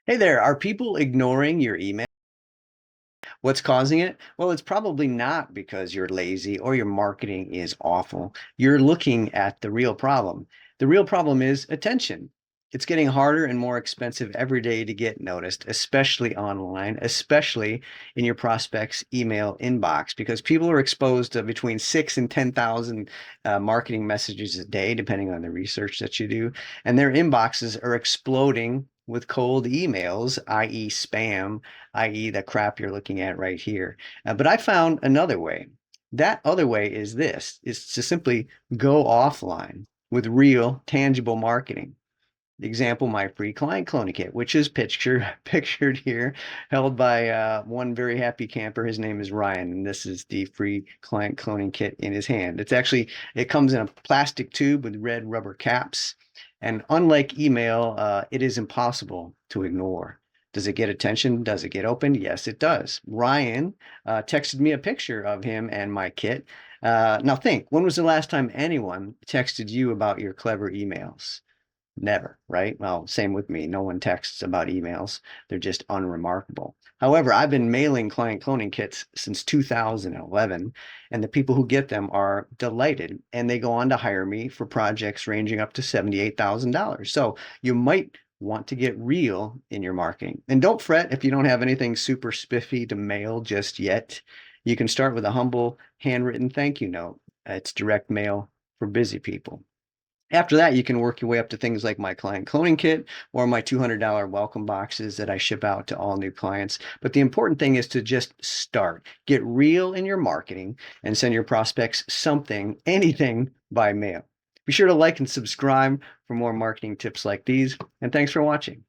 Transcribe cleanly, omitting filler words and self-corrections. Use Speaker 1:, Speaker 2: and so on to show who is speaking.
Speaker 1: Hey there, are people ignoring your email? What's causing it? Well, it's probably not because you're lazy or your marketing is awful. You're looking at the real problem. The real problem is attention. It's getting harder and more expensive every day to get noticed, especially online, especially in your prospects' email inbox, because people are exposed to between 6 and 10,000 marketing messages a day, depending on the research that you do, and their inboxes are exploding with cold emails, i.e., spam, i.e., the crap you're looking at right here. But I found another way. That other way is this, is to simply go offline with real, tangible marketing. Example, my free client cloning kit, which is pictured here, held by one very happy camper. His name is Ryan, and this is the free client cloning kit in his hand. It comes in a plastic tube with red rubber caps, and unlike email, it is impossible to ignore. Does it get attention? Does it get opened? Yes, it does. Ryan texted me a picture of him and my kit. Now think, when was the last time anyone texted you about your clever emails? Never, right? Well, same with me. No one texts about emails. They're just unremarkable. However, I've been mailing client cloning kits since 2011, and the people who get them are delighted, and they go on to hire me for projects ranging up to $78,000. So you might want to get real in your marketing. And don't fret if you don't have anything super spiffy to mail just yet. You can start with a humble handwritten thank you note. It's direct mail for busy people. After that, you can work your way up to things like my client cloning kit or my $200 welcome boxes that I ship out to all new clients. But the important thing is to just start. Get real in your marketing and send your prospects something, anything by mail. Be sure to like and subscribe for more marketing tips like these. And thanks for watching.